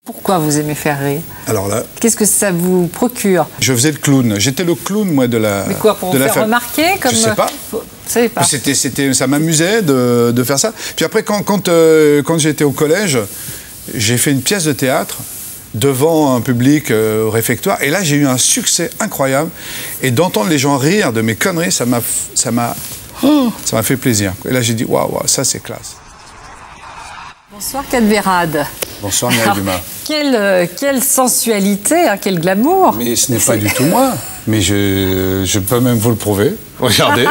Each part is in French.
Pourquoi vous aimez faire rire? Alors là, qu'est-ce que ça vous procure? Je faisais le clown. J'étais le clown, moi, de la. Mais quoi, pour vous faire remarquer comme... Je sais pas. Vous savez pas. Ça m'amusait de faire ça. Puis après, quand j'étais au collège, j'ai fait une pièce de théâtre devant un public au réfectoire. Et là, j'ai eu un succès incroyable. Et d'entendre les gens rire de mes conneries, ça m'a fait plaisir. Et là, j'ai dit, waouh, ça, c'est classe. Bonsoir, Cadverade. Bonsoir, Mireille Dumas. Quelle sensualité, hein, quel glamour. Mais ce n'est pas du tout moi. Mais je peux même vous le prouver. Regardez.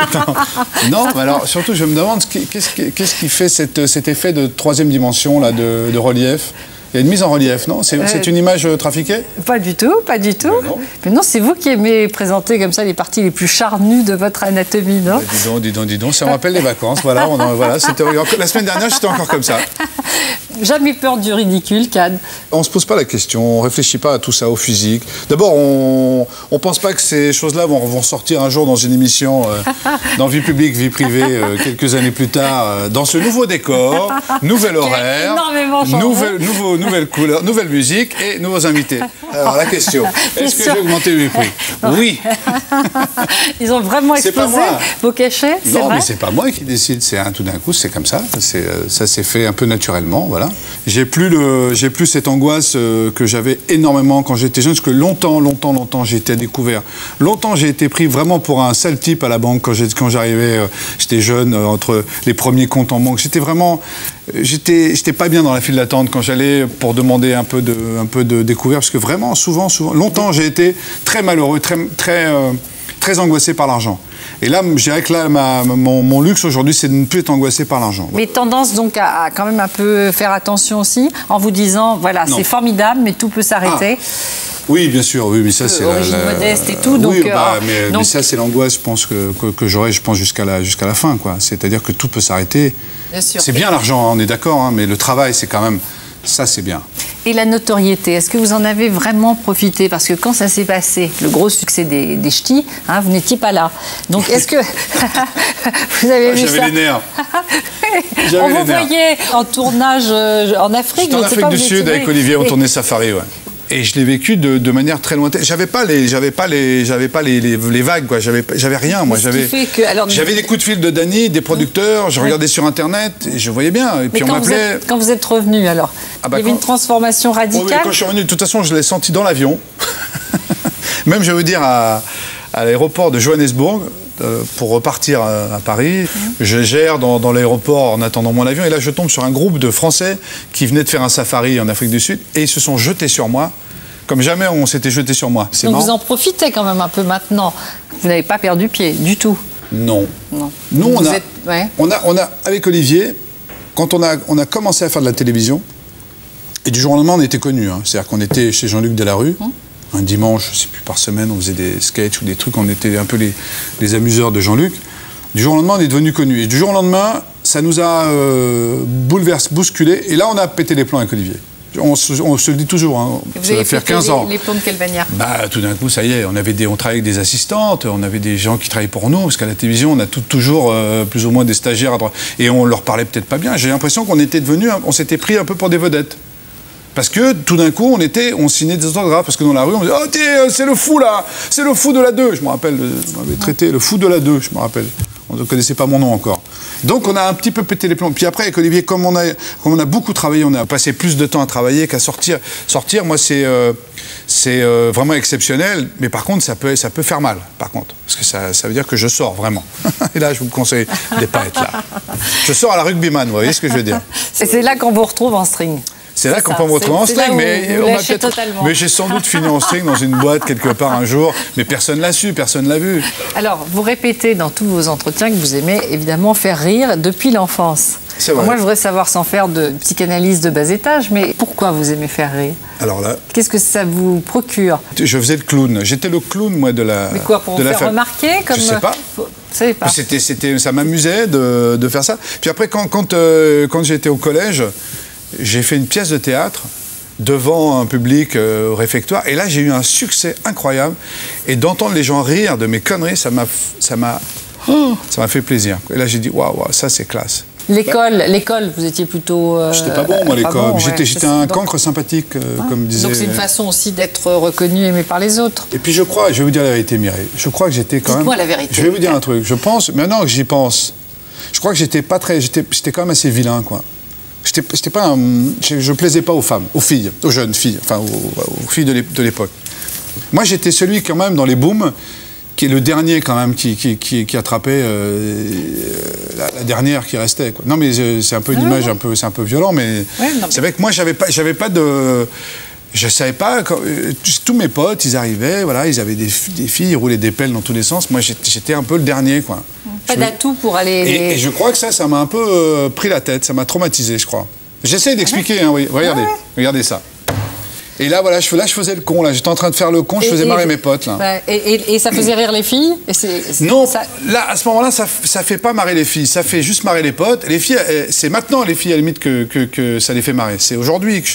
Non, mais alors, surtout, je me demande qu'est-ce qui fait cet effet de troisième dimension, là, de relief. Il y a une mise en relief, non? C'est une image trafiquée? Pas du tout, pas du tout. Mais non, c'est vous qui aimez présenter comme ça les parties les plus charnues de votre anatomie, non? Bah, dis donc, ça me rappelle les vacances. Voilà, la semaine dernière, j'étais encore comme ça. Jamais peur du ridicule, Cad. On ne se pose pas la question, on ne réfléchit pas à tout ça, au physique. D'abord, on ne pense pas que ces choses-là vont sortir un jour dans une émission, dans Vie publique, Vie privée, quelques années plus tard, dans ce nouveau décor, nouvel horaire, nouvelle couleur, nouvelle musique et nouveaux invités. Alors la question, est-ce que j'ai augmenté mes prix? Oui. Ils ont vraiment explosé vos cachets? Non, mais c'est pas moi qui décide, tout d'un coup, c'est comme ça. Ça s'est fait un peu naturellement, voilà. J'ai plus cette angoisse que j'avais énormément quand j'étais jeune, parce que longtemps, j'ai été à découvert. Longtemps, j'ai été pris vraiment pour un sale type à la banque quand j'arrivais, j'étais jeune, entre les premiers comptes en banque. J'étais pas bien dans la file d'attente quand j'allais pour demander un peu de découvert, parce que vraiment, souvent, longtemps, j'ai été très malheureux, très angoissé par l'argent. Et là, je dirais que là, mon luxe aujourd'hui, c'est de ne plus être angoissé par l'argent. Mais tendance donc à quand même un peu faire attention aussi, en vous disant, voilà, c'est formidable, mais tout peut s'arrêter. Oui, bien sûr, oui, mais ça c'est origine modeste et tout, donc. Oui, mais ça c'est l'angoisse, je pense que j'aurai, jusqu'à la fin, quoi. C'est-à-dire que tout peut s'arrêter. Bien sûr. C'est bien l'argent, on est d'accord, hein, mais le travail, c'est quand même. Ça, c'est bien. Et la notoriété, est-ce que vous en avez vraiment profité? Parce que quand ça s'est passé, le gros succès des ch'tis, hein, vous n'étiez pas là. Donc, est-ce que vous avez vu ça? J'avais les nerfs. On vous voyait en tournage en Afrique. J'étais en Afrique du Sud avec Olivier, on tournait Safari, ouais. Et je l'ai vécu de manière très lointaine. J'avais pas les vagues, quoi. J'avais rien, moi. J'avais des coups de fil de Dany, des producteurs. Je regardais sur Internet et je voyais bien. Et puis on m'appelait. Quand vous êtes revenu, alors, il y avait une transformation radicale. Oui, quand je suis revenu, de toute façon, je l'ai senti dans l'avion. Même, je vais vous dire, à l'aéroport de Johannesburg. Pour repartir à Paris. Je gère dans l'aéroport en attendant mon avion. Et là, je tombe sur un groupe de Français qui venaient de faire un safari en Afrique du Sud. Et ils se sont jetés sur moi, comme jamais on s'était jeté sur moi. Donc marrant. Vous en profitez quand même un peu maintenant. Vous n'avez pas perdu pied, du tout. Non. Nous, on a, avec Olivier, quand on a commencé à faire de la télévision, et du jour au lendemain, on était connus. Hein. C'est-à-dire qu'on était chez Jean-Luc Delarue. Un dimanche, je ne sais plus, par semaine, on faisait des sketchs ou des trucs, on était un peu les amuseurs de Jean-Luc. Du jour au lendemain, on est devenus connus. Et du jour au lendemain, ça nous a bousculé. Et là, on a pété les plombs avec Olivier. On se le dit toujours, hein. Ça va faire 15 ans. Les plombs de quelle manière? Tout d'un coup, ça y est, on travaillait avec des assistantes, on avait des gens qui travaillaient pour nous, parce qu'à la télévision, on a toujours plus ou moins des stagiaires à droite. Et on leur parlait peut-être pas bien. J'ai l'impression on s'était pris un peu pour des vedettes. Parce que tout d'un coup, on signait des autographes. Parce que dans la rue, on disait « Oh, c'est le fou là, c'est le fou de la 2 ». Je me rappelle, on m'avait traité le fou de la 2, je me rappelle. On ne connaissait pas mon nom encore. Donc on a un petit peu pété les plombs. Puis après, avec Olivier, comme on a beaucoup travaillé, on a passé plus de temps à travailler qu'à sortir. Sortir, moi, c'est vraiment exceptionnel. Mais par contre, ça peut faire mal, par contre. Parce que ça veut dire que je sors vraiment. Et là, je vous conseille de ne pas être là. Je sors à la rugbyman, vous voyez ce que je veux dire. C'est là qu'on vous retrouve en string. C'est là qu'on peut me retrouver en string, mais j'ai sans doute fini en string dans une boîte quelque part un jour, mais personne l'a su, personne l'a vu. Alors, vous répétez dans tous vos entretiens que vous aimez évidemment faire rire depuis l'enfance. C'est vrai. Moi, je voudrais savoir, sans faire de psychanalyse de bas étage, mais pourquoi vous aimez faire rire? Alors là, qu'est-ce que ça vous procure? Je faisais le clown. J'étais le clown, moi, de la. Mais quoi, pour vous faire remarquer comme... Je sais pas. Vous savez pas. Ça m'amusait de faire ça. Puis après, quand j'étais au collège, j'ai fait une pièce de théâtre devant un public au réfectoire. Et là, j'ai eu un succès incroyable. Et d'entendre les gens rire de mes conneries, ça m'a fait plaisir. Et là, j'ai dit, waouh, ça, c'est classe. L'école, vous étiez plutôt... J'étais pas bon, moi, l'école. Bon, j'étais un cancre sympathique, comme disait... Donc c'est une façon aussi d'être reconnu, aimé par les autres. Et puis je vais vous dire la vérité, Mireille, je crois que j'étais quand même... Dites-moi la vérité. Je vais vous dire un truc, je pense, maintenant que j'y pense, je crois que j'étais quand même assez vilain, quoi. J'étais pas je plaisais pas aux femmes, aux filles, aux jeunes filles, enfin aux filles de l'époque. Moi, j'étais celui quand même dans les booms, qui est le dernier quand même qui attrapait la dernière qui restait, quoi. Non, mais c'est un peu une image, c'est un peu violent, mais c'est vrai que moi, j'avais pas de... Je savais pas, tous mes potes, ils arrivaient, voilà, ils avaient des filles, ils roulaient des pelles dans tous les sens. Moi, j'étais un peu le dernier, quoi. Pas d'atout pour aller... Et je crois que ça m'a un peu pris la tête, ça m'a traumatisé, je crois. J'essaie d'expliquer, hein, oui. Regardez ça. Et là, voilà, je faisais le con, là. J'étais en train de faire le con, je faisais marrer mes potes, là. Et ça faisait rire les filles Non, là, à ce moment-là, ça fait pas marrer les filles, ça fait juste marrer les potes. Les filles, c'est maintenant, les filles, à la limite, que ça les fait marrer. C'est aujourd'hui que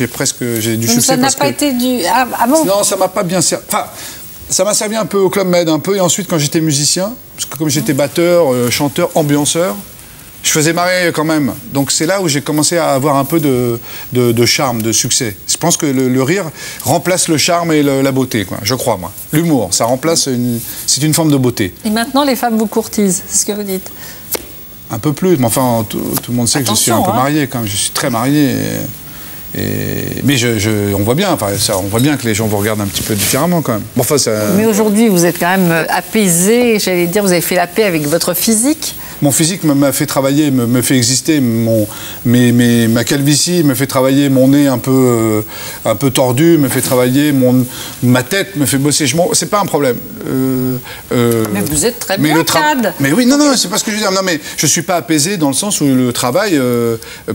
j'ai du succès. Ça n'a pas été du... Ah bon? Non, ça m'a pas bien servi. Enfin, ça m'a servi un peu au Club Med, un peu, et ensuite, quand j'étais musicien, parce que comme j'étais batteur, chanteur, ambianceur, je faisais marrer quand même. Donc c'est là où j'ai commencé à avoir un peu de charme, de succès. Je pense que le rire remplace le charme et la beauté, quoi. Je crois, moi. L'humour, ça remplace c'est une forme de beauté. Et maintenant, les femmes vous courtisent, c'est ce que vous dites? Un peu plus, mais enfin, tout le monde sait que je suis un peu marié, quand même. Je suis très marié. Mais on voit bien, enfin, on voit bien que les gens vous regardent un petit peu différemment, quand même. Bon, enfin, mais aujourd'hui, vous êtes quand même apaisé, j'allais dire, vous avez fait la paix avec votre physique. Mon physique m'a fait travailler, me fait exister. Ma calvitie me fait travailler, mon nez un peu tordu me fait travailler, ma tête me fait bosser. C'est pas un problème. Mais vous êtes très bien cadre. Mais oui, non, c'est pas ce que je veux dire. Non, mais je suis pas apaisé dans le sens où le travail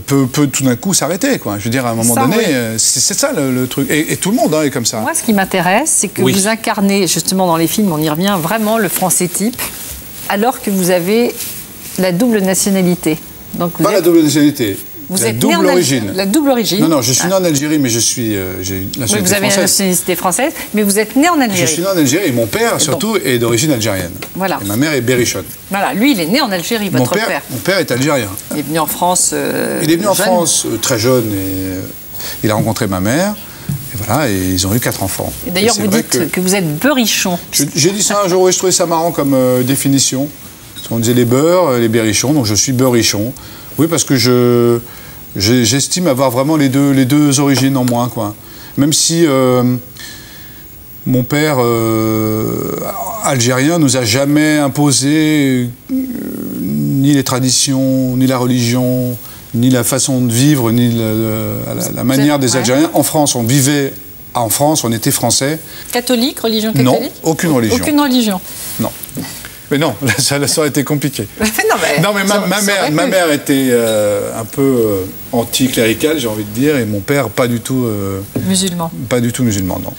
peut tout d'un coup s'arrêter, quoi. Je veux dire, à un moment donné, c'est ça le truc. Et tout le monde est comme ça. Moi, ce qui m'intéresse, c'est que vous incarnez, justement, dans les films, on y revient, vraiment le français type, alors que vous avez la double nationalité. Donc la double nationalité. Vous êtes double origine. La double origine. Non, je suis né en Algérie, mais j'ai la nationalité française. Vous avez la nationalité française, mais vous êtes né en Algérie. Je suis né en Algérie et mon père, surtout, est d'origine algérienne. Voilà. Et ma mère est berrichonne. Voilà, lui, il est né en Algérie, votre père. Mon père est algérien. Il est venu en France il est venu en France très jeune et il a rencontré ma mère. Et voilà, et ils ont eu 4 enfants. Et d'ailleurs, vous dites que vous êtes beurrichon. J'ai dit ça un jour, et je trouvais ça marrant comme définition. On disait les beurs, les berrichons, donc je suis beurrichon. Oui, parce que j'estime avoir vraiment les deux origines en moi, quoi. Même si mon père algérien nous a jamais imposé ni les traditions, ni la religion, ni la façon de vivre, ni la manière des Algériens. En France, on vivait en France, on était français. Catholique, religion catholique? Non, aucune religion. Aucune religion? Non. Mais non, ça aurait été compliqué. non, mais ma mère était un peu anti-cléricale, j'ai envie de dire, et mon père pas du tout... musulman. Pas du tout musulman, non.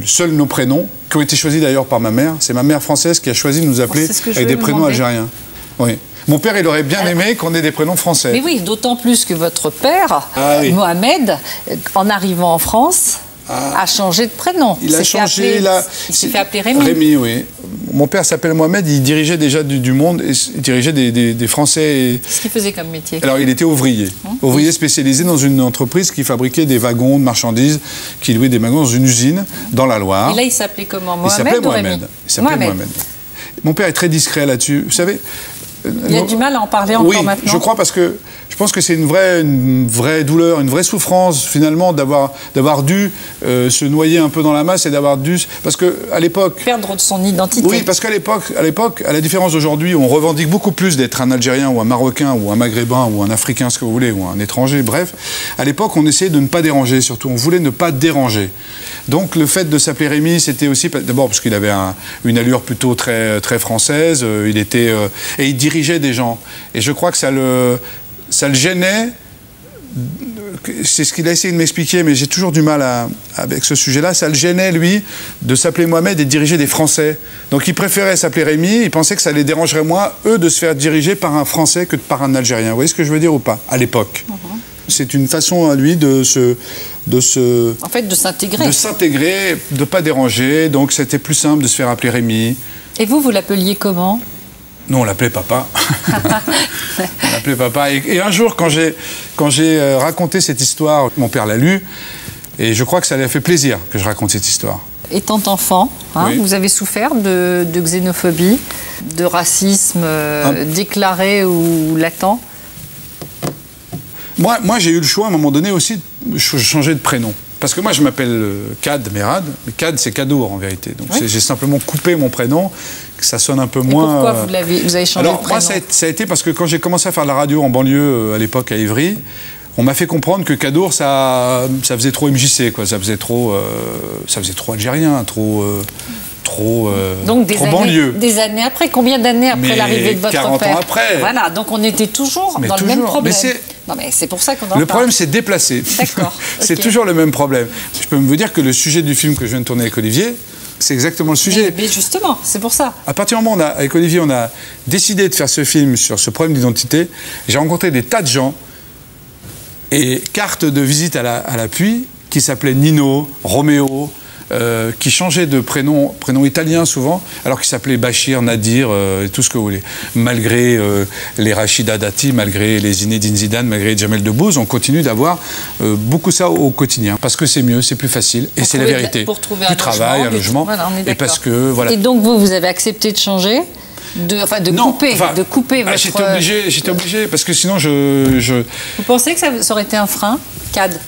Seuls nos prénoms, qui ont été choisis d'ailleurs par ma mère, c'est ma mère française qui a choisi de nous appeler avec des prénoms algériens. Oui. Mon père, il aurait bien aimé qu'on ait des prénoms français. Mais oui, d'autant plus que votre père, Mohamed, en arrivant en France... a changé de prénom. Il a changé. Il s'est fait appeler Rémi. Rémi, oui. Mon père s'appelle Mohamed, il dirigeait déjà du monde, il dirigeait des Français. Qu'est-ce qu'il faisait comme métier? Alors, il était ouvrier. Ouvrier spécialisé dans une entreprise qui fabriquait des wagons de marchandises, qui louait des wagons dans une usine dans la Loire. Et là, il s'appelait comment? Mohamed? Il s'appelait Mohamed. Il s'appelait Mohamed. Mon père est très discret là-dessus. Vous savez... Il a du mal à en parler encore maintenant? Je crois, parce que je pense que c'est une vraie douleur, une vraie souffrance finalement d'avoir dû se noyer un peu dans la masse et d'avoir dû... Parce qu'à l'époque... Perdre son identité. Oui, parce qu'à l'époque, à la différence d'aujourd'hui, on revendique beaucoup plus d'être un Algérien ou un Marocain ou un Maghrébin ou un Africain, ce que vous voulez, ou un étranger, bref. À l'époque, on essayait de ne pas déranger, surtout. On voulait ne pas déranger. Donc le fait de s'appeler Rémi, c'était aussi... D'abord parce qu'il avait une allure plutôt très, très française, et il dirigeait des gens. Et je crois que ça le gênait, c'est ce qu'il a essayé de m'expliquer, mais j'ai toujours du mal avec ce sujet-là, ça le gênait, lui, de s'appeler Mohamed et de diriger des Français. Donc il préférait s'appeler Rémi, il pensait que ça les dérangerait moins, eux, de se faire diriger par un Français que par un Algérien. Vous voyez ce que je veux dire ou pas? À l'époque. C'est une façon à lui de s'intégrer. De s'intégrer, de ne pas déranger, donc c'était plus simple de se faire appeler Rémi. Et vous l'appeliez comment? Non, on l'appelait papa. On l'appelait papa. Et un jour, quand j'ai raconté cette histoire, mon père l'a lu, et je crois que ça lui a fait plaisir que je raconte cette histoire. Étant enfant, Oui. vous avez souffert de xénophobie, de racisme déclaré ou latent? Moi j'ai eu le choix à un moment donné aussi de changer de prénom. Parce que moi, je m'appelle Kad Merad, mais Kad, c'est Kadour en vérité. Donc Oui. j'ai simplement coupé mon prénom, que ça sonne un peu Et moins... pourquoi vous avez changé de prénom? Moi, ça a été parce que quand j'ai commencé à faire de la radio en banlieue, à l'époque à Ivry, on m'a fait comprendre que Kadour, ça faisait trop MJC, quoi. Ça faisait trop algérien, trop Donc trop banlieue. Des années après, combien d'années après Mais l'arrivée de votre 40 père? ans après. Voilà, donc on était toujours Mais dans toujours. le même problème. Mais non mais c'est pour ça qu'on en Le parle. problème, c'est déplacé. D'accord. C'est Ok. toujours le même problème. Je peux vous dire que le sujet du film que je viens de tourner avec Olivier, c'est exactement le sujet. Mais justement, c'est pour ça. À partir du moment où avec Olivier, on a décidé de faire ce film sur ce problème d'identité, j'ai rencontré des tas de gens et carte de visite à l'appui qui s'appelaient Nino, Roméo, qui changeaient de prénom italien souvent, alors qu'ils s'appelaient Bachir, Nadir, et tout ce que vous voulez. Malgré les Rachida Dati, malgré les Zinedine Zidane, malgré Jamel Debbouze, on continue d'avoir beaucoup ça au quotidien. Parce que c'est mieux, c'est plus facile, et c'est la vérité. Pour trouver du travail, un logement, voilà, on est et parce d'accord. que... Voilà. Et donc vous avez accepté de changer de couper votre... J'étais obligé, parce que sinon Vous pensez que ça aurait été un frein, Kad?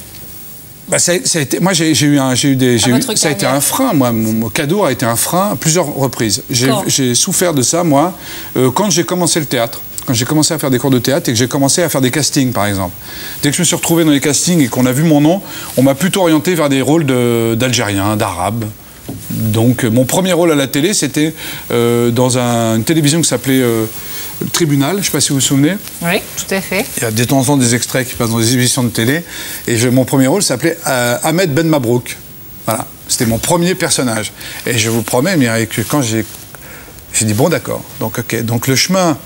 Bah ça a été, moi, ça a été un frein. Moi, mon Kadour a été un frein à plusieurs reprises. J'ai souffert de ça, moi, quand j'ai commencé le théâtre. Quand j'ai commencé à faire des cours de théâtre et que j'ai commencé à faire des castings, par exemple. Dès que je me suis retrouvé dans les castings et qu'on a vu mon nom, on m'a plutôt orienté vers des rôles d'Algériens, d'Arabes. Donc, mon premier rôle à la télé, c'était dans une télévision qui s'appelait le Tribunal, je ne sais pas si vous vous souvenez. Oui, tout à fait. Il y a de temps en temps des extraits qui passent dans des émissions de télé. Et mon premier rôle s'appelait Ahmed Ben Mabrouk. Voilà, c'était mon premier personnage. Et je vous promets, Mireille, que quand j'ai dit bon d'accord, donc ok, donc le chemin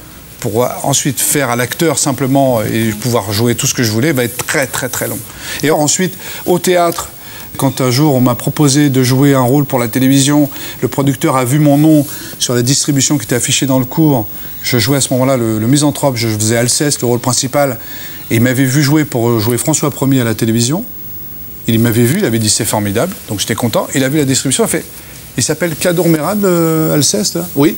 pour ensuite faire à l'acteur simplement et pouvoir jouer tout ce que je voulais va être très très très long. Et ensuite, au théâtre, quand un jour on m'a proposé de jouer un rôle pour la télévision, le producteur a vu mon nom sur la distribution qui était affichée dans le cours. Je jouais à ce moment-là le misanthrope, je faisais Alceste, le rôle principal. Et il m'avait vu jouer pour jouer François Ier à la télévision. Il m'avait vu, il avait dit c'est formidable, donc j'étais content. Il a vu la distribution, il a fait, il s'appelle Kadour Merad, Alceste, là? Oui.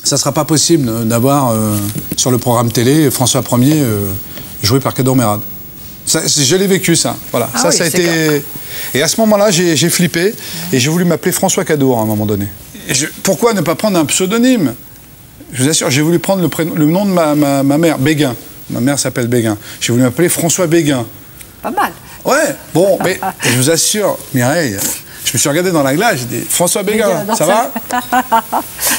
Ça ne sera pas possible d'avoir sur le programme télé François Ier joué par Kadour Merad. Je l'ai vécu, ça. Voilà. Ah ça a été... Et à ce moment-là, j'ai flippé et j'ai voulu m'appeler François Kadour à un moment donné. Pourquoi ne pas prendre un pseudonyme? Je vous assure, j'ai voulu prendre le nom de ma mère, Béguin. Ma mère s'appelle Béguin. J'ai voulu m'appeler François Béguin. Pas mal. Ouais, bon, mais je vous assure, Mireille, je me suis regardé dans la glace, j'ai dit François Béguin, ça va?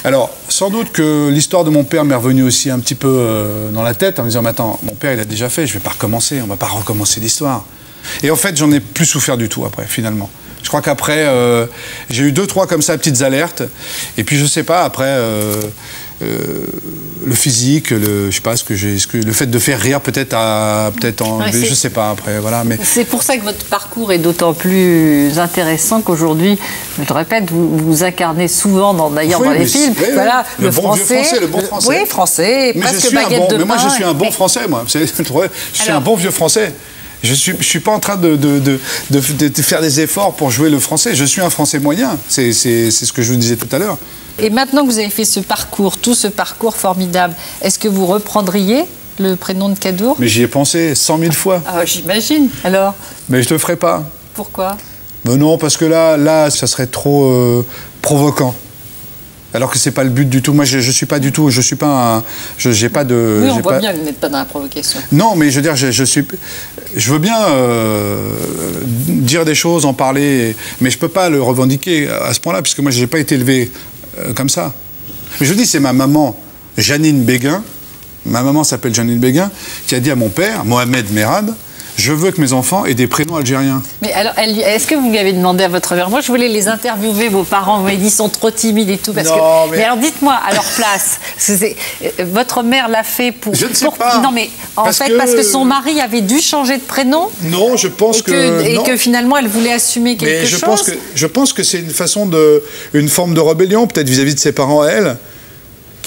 Alors, sans doute que l'histoire de mon père m'est revenue aussi un petit peu dans la tête en me disant, mais attends, mon père il a déjà fait, je vais pas recommencer, on va pas recommencer l'histoire. Et en fait, j'en ai plus souffert du tout après, finalement. Je crois qu'après, j'ai eu 2-3 comme ça, petites alertes. Et puis, je sais pas, après, le physique, je sais pas, le fait de faire rire peut-être enlever, je sais pas, après, voilà. Mais... C'est pour ça que votre parcours est d'autant plus intéressant qu'aujourd'hui, je le répète, vous incarnez souvent, d'ailleurs, dans les films, oui, voilà, le bon vieux français, le bon français. Oui, français, mais presque baguette de pain. Mais moi, je suis un bon français, moi. Je suis un bon vieux français. Je suis pas en train de faire des efforts pour jouer le français. Je suis un français moyen. C'est ce que je vous disais tout à l'heure. Et maintenant que vous avez fait ce parcours, tout ce parcours formidable, est-ce que vous reprendriez le prénom de Kadour? Mais j'y ai pensé 100 000 fois. Ah, j'imagine. Alors? Mais je le ferai pas. Pourquoi? Ben non, parce que là, ça serait trop provoquant. Alors que c'est pas le but du tout. Moi, je suis pas du tout. Je suis pas un. J'ai pas de. Oui, on voit bien que vous n'êtes pas dans la provocation. Non, mais je veux dire, je veux bien dire des choses, en parler, mais je peux pas le revendiquer à ce point-là, puisque moi, j'ai pas été élevé comme ça. Mais je vous dis, c'est ma maman, Janine Béguin. Ma maman s'appelle Janine Béguin, qui a dit à mon père, Mohamed Merad, je veux que mes enfants aient des prénoms algériens. Mais alors, est-ce que vous lui avez demandé à votre mère? Moi, je voulais les interviewer, vos parents. Vous m'avez dit qu'ils sont trop timides et tout. Parce que... Mais alors, dites-moi, à leur place, votre mère l'a fait pour... Je ne sais pas. Non, mais parce que son mari avait dû changer de prénom. Non, je pense que finalement, elle voulait assumer quelque chose. Je pense que c'est une forme de rebellion, peut-être vis-à-vis de ses parents à elle,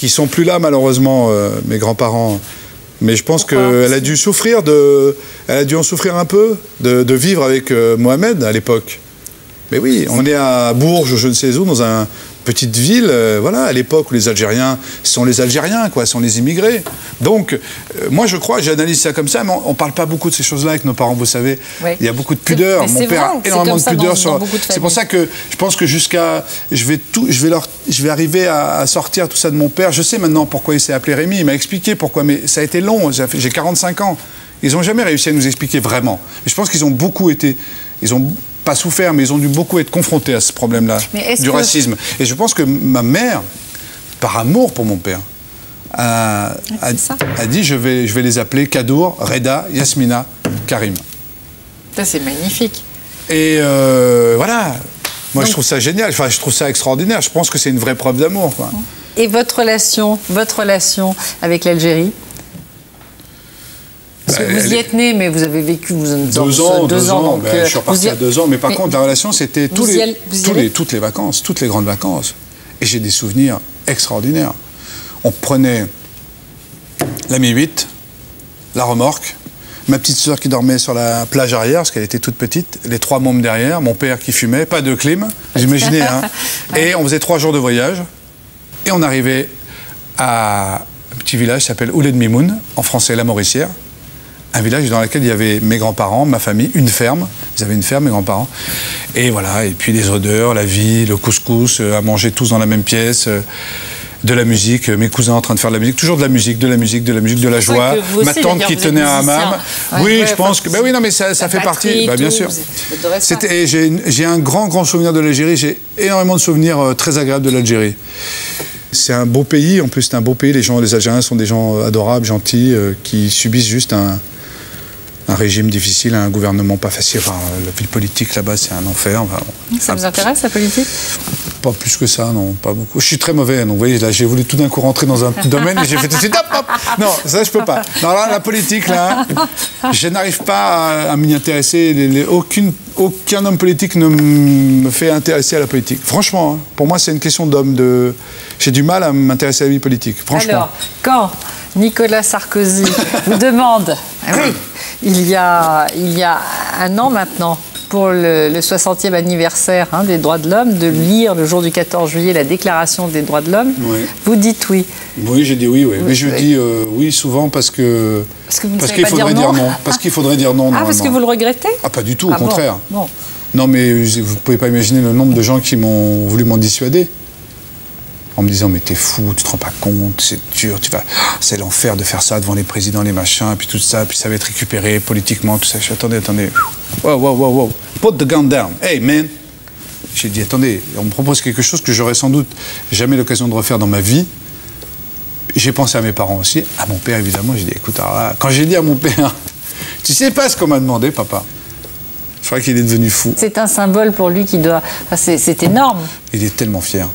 qui sont plus là malheureusement, mes grands-parents. Mais je pense qu'elle a dû elle a dû en souffrir un peu de vivre avec Mohamed à l'époque. Mais oui, on est à Bourges, je ne sais où, dans une petite ville, voilà, à l'époque où les Algériens sont les Algériens, quoi, sont les immigrés. Donc, moi je crois, j'analyse ça comme ça, mais on ne parle pas beaucoup de ces choses-là avec nos parents, vous savez. Oui. Il y a beaucoup de pudeur. Mon père a énormément de pudeur sur. C'est pour ça que je pense que jusqu'à. Je vais arriver à sortir tout ça de mon père. Je sais maintenant pourquoi il s'est appelé Rémi, il m'a expliqué pourquoi, mais ça a été long, j'ai 45 ans. Ils n'ont jamais réussi à nous expliquer vraiment. Et je pense qu'ils ont beaucoup été. Ils ont pas souffert, mais ils ont dû beaucoup être confrontés à ce problème-là, du racisme. Et je pense que ma mère, par amour pour mon père, a dit je vais les appeler Kadour, Reda, Yasmina, Karim. Ça, c'est magnifique. Et voilà. Moi, je trouve ça génial. Enfin, je trouve ça extraordinaire. Je pense que c'est une vraie preuve d'amour, quoi. Et votre relation avec l'Algérie? Parce que vous y êtes né, mais vous avez vécu 2 ans. 2 ans. Donc, je suis reparti à 2 ans. Mais par contre, la relation, c'était toutes les vacances, toutes les grandes vacances. Et j'ai des souvenirs extraordinaires. On prenait la Mi-8, la remorque, ma petite sœur qui dormait sur la plage arrière, parce qu'elle était toute petite, les 3 mômes derrière, mon père qui fumait, pas de clim, vous imaginez, hein. Et on faisait 3 jours de voyage. Et on arrivait à un petit village qui s'appelle Ouled Mimoun, en français La Mauricière. Un village dans lequel il y avait mes grands-parents, ma famille, une ferme. Ils avaient une ferme, mes grands-parents. Et voilà, et puis les odeurs, la vie, le couscous, à manger tous dans la même pièce, de la musique, mes cousins en train de faire de la musique, toujours de la musique, de la joie. Ma tante qui tenait un hammam. Oui, je pense que... oui, non, mais ça fait partie, bien sûr. J'ai un grand souvenir de l'Algérie. J'ai énormément de souvenirs très agréables de l'Algérie. C'est un beau pays, en plus c'est un beau pays. Les Algériens sont des gens adorables, gentils, qui subissent juste un régime difficile, un gouvernement pas facile. Enfin, la vie politique là-bas, c'est un enfer. Enfin, ça vous intéresse, la politique? Pas plus que ça, non, pas beaucoup. Je suis très mauvais, donc vous voyez, là, j'ai voulu tout d'un coup rentrer dans un domaine et j'ai fait tout de suite, hop. Non, ça, je peux pas. Non, là, la politique, là, je n'arrive pas à m'y intéresser. Aucun homme politique ne me fait intéresser à la politique. Franchement, pour moi, c'est une question d'homme. J'ai du mal à m'intéresser à la vie politique, franchement. Alors, quand Nicolas Sarkozy vous demande, il y a 1 an maintenant, pour le 60e anniversaire des droits de l'homme, de lire le jour du 14 juillet la déclaration des droits de l'homme, vous dites oui. Oui, j'ai dit oui. Mais je dis oui souvent parce qu'il faudrait dire non. Parce qu'il faudrait dire non. Ah, parce que vous le regrettez? Ah, pas du tout, au contraire. Bon. Non, mais vous ne pouvez pas imaginer le nombre de gens qui m'ont voulu m'en dissuader. En me disant, mais t'es fou, tu te rends pas compte, c'est dur, c'est l'enfer de faire ça devant les présidents, les machins, puis tout ça, puis ça va être récupéré politiquement, tout ça. Je dis, attendez. Wow. Put the gun down. Hey, man. J'ai dit, attendez, on me propose quelque chose que j'aurais sans doute jamais l'occasion de refaire dans ma vie. J'ai pensé à mes parents aussi, à mon père évidemment. J'ai dit, écoute, alors là, quand j'ai dit à mon père, tu sais pas ce qu'on m'a demandé, papa. Je crois qu'il est devenu fou. C'est un symbole pour lui qui doit... Enfin, c'est énorme. Il est tellement fier.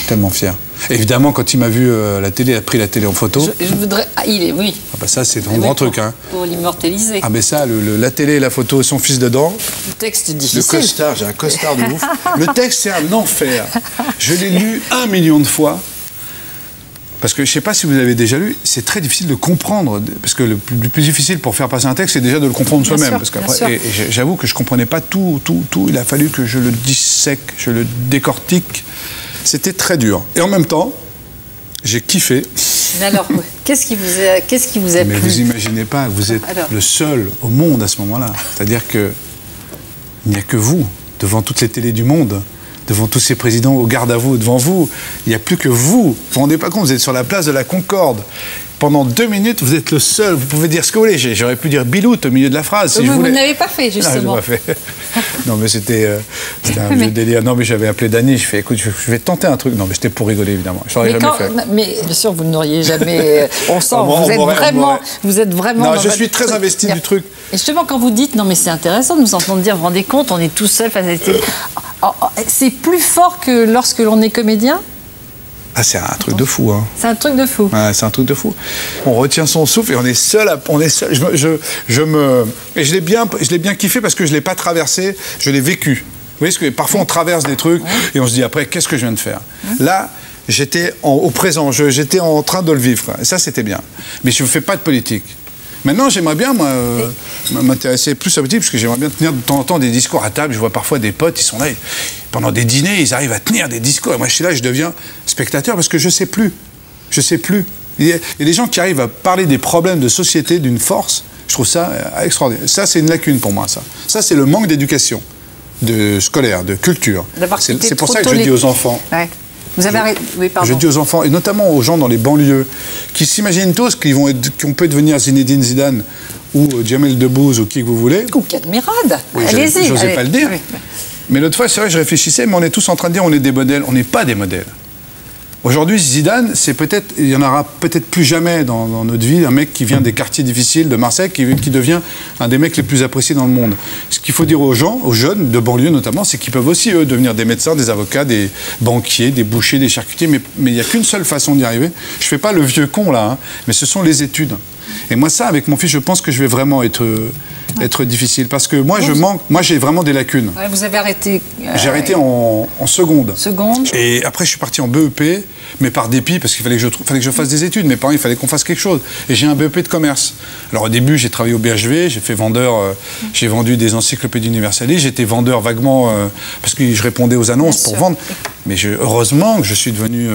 Tellement fier. Évidemment, quand il m'a vu la télé, il a pris la télé en photo. Je voudrais... oui. Ah bah ça, c'est un grand truc. Pour l'immortaliser. Ah ben ça, la télé et la photo, son fils dedans. Le texte difficile. Le costard, j'ai un costard de ouf. Le texte, c'est un enfer. Je l'ai lu 1 million de fois. Parce que je ne sais pas si vous avez déjà lu, c'est très difficile de comprendre. Parce que le plus difficile pour faire passer un texte, c'est déjà de le comprendre soi-même. Et j'avoue que je ne comprenais pas tout. Il a fallu que je le dissèque, je le décortique. C'était très dur. Et en même temps, j'ai kiffé. Mais alors, qu'est-ce qui vous a plu? Mais vous imaginez pas, vous êtes le seul au monde à ce moment-là. C'est-à-dire qu'il n'y a que vous, devant toutes les télés du monde, devant tous ces présidents au garde à vous, devant vous. Il n'y a plus que vous. Vous vous rendez pas compte, vous êtes sur la place de la Concorde. Pendant 2 minutes, vous êtes le seul. Vous pouvez dire ce que vous voulez. J'aurais pu dire Bilout au milieu de la phrase. Si vous ne l'avez pas fait, justement. Non, je l'ai pas fait. Non, mais c'était un vieux délire. Non, mais j'avais appelé Dany. Je fais, écoute, je vais tenter un truc. Non, mais c'était pour rigoler, évidemment. Je l'aurais jamais fait. Mais bien sûr, vous n'auriez jamais... On sent, vous êtes vraiment... Non, je suis très investi du truc. Et justement, quand vous dites, non, mais c'est intéressant de nous entendre dire, vous vous rendez compte, on est tout seul face à la télé. C'est plus fort que lorsque l'on est comédien? Ah, c'est un truc de fou, hein. C'est un truc de fou. Ouais, c'est un truc de fou. On retient son souffle et on est seul. Et je l'ai bien kiffé parce que je l'ai pas traversé, je l'ai vécu. Vous voyez, parce que parfois on traverse des trucs et on se dit après, qu'est-ce que je viens de faire? Là, j'étais au présent, j'étais en train de le vivre. Quoi. Et ça, c'était bien. Mais je ne fais pas de politique. Maintenant, j'aimerais bien, moi, m'intéresser plus à la politique, parce que j'aimerais bien tenir de temps en temps des discours à table. Je vois parfois des potes, ils sont là, pendant des dîners, ils arrivent à tenir des discours. Et moi, je suis là, je deviens spectateur, parce que je ne sais plus. Je ne sais plus. Il y a des gens qui arrivent à parler des problèmes de société d'une force. Je trouve ça extraordinaire. Ça, c'est une lacune pour moi, ça. Ça, c'est le manque d'éducation, de scolaire, de culture. C'est pour ça que je dis aux enfants. Ouais. Vous avez arrêté. Oui, pardon. Je dis aux enfants, et notamment aux gens dans les banlieues, qui s'imaginent tous qu'on peut devenir Zinedine Zidane ou Jamel Debbouze ou qui que vous voulez. Ou Cadmerade. Oui, allez-y. Je n'osais pas le dire. Oui. Mais l'autre fois, c'est vrai, je réfléchissais, mais on est tous en train de dire on est des modèles. On n'est pas des modèles. Aujourd'hui, Zidane, il n'y en aura peut-être plus jamais dans notre vie, un mec qui vient des quartiers difficiles de Marseille, qui devient un des mecs les plus appréciés dans le monde. Ce qu'il faut dire aux gens, aux jeunes de banlieue notamment, c'est qu'ils peuvent aussi, eux, devenir des médecins, des avocats, des banquiers, des bouchers, des charcutiers, mais il n'y a qu'une seule façon d'y arriver. Je ne fais pas le vieux con, là, hein, mais ce sont les études. Et moi, ça, avec mon fils, je pense que je vais vraiment être difficile. Parce que moi, j'ai vraiment des lacunes. Ouais, vous avez arrêté... J'ai arrêté en seconde. Seconde. Et après, je suis parti en BEP, mais par dépit, parce qu'il fallait que je fasse des études. Mes parents, il fallait qu'on fasse quelque chose. Et j'ai un BEP de commerce. Alors au début, j'ai travaillé au BHV, j'ai fait vendeur, j'ai vendu des encyclopédies universalistes, j'étais vendeur vaguement, parce que je répondais aux annonces pour vendre. Mais heureusement que je suis devenu...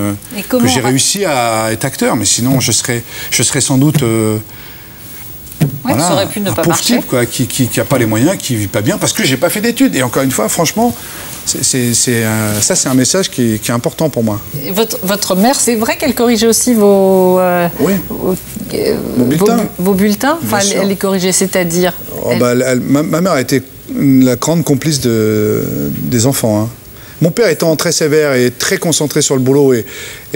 que j'ai réussi à être acteur, mais sinon, je serais sans doute... Voilà, ça aurait pu ne pas marcher. Type, quoi, qui n'a pas les moyens, qui ne vit pas bien, parce que je n'ai pas fait d'études. Et encore une fois, franchement, ça, c'est un message qui est important pour moi. Et votre mère, c'est vrai qu'elle corrigeait aussi vos bulletins. Enfin, elle les corrigeait, c'est-à-dire ma mère a été la grande complice des enfants. Hein. Mon père étant très sévère et très concentré sur le boulot et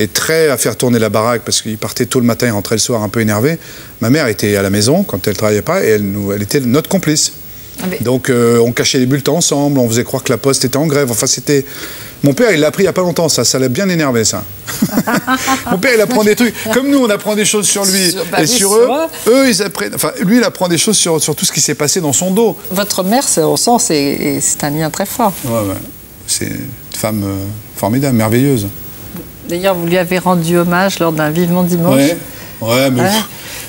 très à faire tourner la baraque parce qu'il partait tôt le matin et rentrait le soir un peu énervé, ma mère était à la maison quand elle ne travaillait pas et elle était notre complice. Donc on cachait les bulletins ensemble, on faisait croire que la poste était en grève. Enfin, c'était... Mon père, il l'a appris il n'y a pas longtemps, ça l'a bien énervé, ça. Mon père, il apprend des trucs. Comme nous, on apprend des choses sur lui sur eux, ils apprennent... Enfin, lui, il apprend des choses sur tout ce qui s'est passé dans son dos. Votre mère, on sent, c'est un lien très fort. Ouais. C'est une femme formidable, merveilleuse. D'ailleurs, vous lui avez rendu hommage lors d'un Vivement Dimanche. Ouais, mais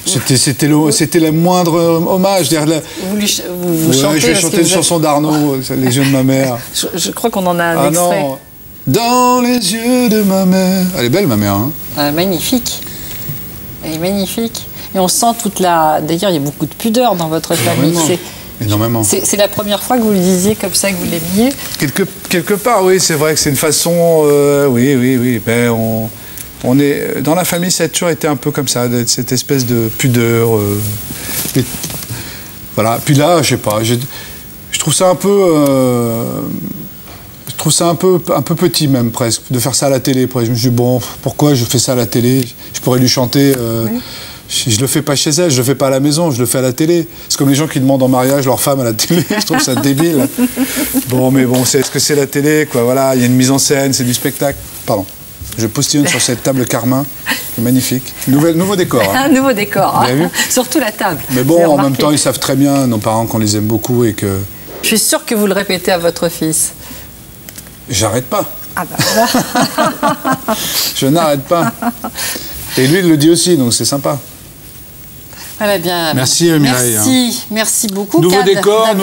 c'était le moindre hommage. Vous chantez, je vais chanter une chanson d'Arnaud, les yeux de ma mère. Je crois qu'on en a un extrait. Non. Dans les yeux de ma mère. Elle est belle, ma mère. Hein. Magnifique. Elle est magnifique. Et on sent toute la... D'ailleurs, il y a beaucoup de pudeur dans votre famille. Énormément. C'est la première fois que vous le disiez comme ça, que vous l'aimiez? Quelque part, oui, c'est vrai que c'est une façon... oui. Ben, on est, dans la famille, ça a toujours été un peu comme ça, cette espèce de pudeur. Voilà. Puis là, je sais pas, je trouve ça un peu... je trouve ça un peu petit même, presque, de faire ça à la télé. Je me dis, bon, pourquoi je fais ça à la télé? Je pourrais lui chanter... Oui. Je le fais pas chez elle, je le fais pas à la maison, je le fais à la télé. C'est comme les gens qui demandent en mariage leur femme à la télé, je trouve ça débile. Bon, mais bon, c'est ce que c'est la télé, quoi. Voilà, il y a une mise en scène, c'est du spectacle. Pardon. Je postillonne sur cette table Carmin, qui est magnifique. Nouveau décor. Hein. Un nouveau décor, hein. Surtout la table. Mais bon, en même temps, ils savent très bien, nos parents, qu'on les aime beaucoup et que... Je suis sûre que vous le répétez à votre fils. J'arrête pas. Ah bah voilà. Je n'arrête pas. Et lui, il le dit aussi, donc c'est sympa. Voilà, bien. Merci Mireille. Merci beaucoup. Nouveau décor,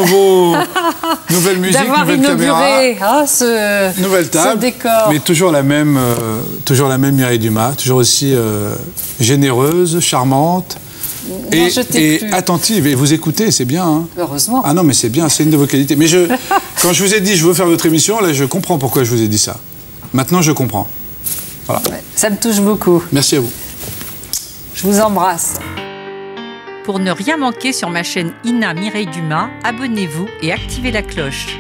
nouvelle musique, nouvelle caméra, nouvelle table, ce décor. Mais toujours la même Mireille Dumas, toujours aussi généreuse, charmante et attentive. Et vous écoutez, c'est bien. Hein. Heureusement. Ah non, mais c'est bien, c'est une de vos qualités. Mais quand je vous ai dit je veux faire votre émission, là je comprends pourquoi je vous ai dit ça. Maintenant je comprends. Voilà. Ouais, ça me touche beaucoup. Merci à vous. Je vous embrasse. Pour ne rien manquer sur ma chaîne Ina Mireille Dumas, abonnez-vous et activez la cloche.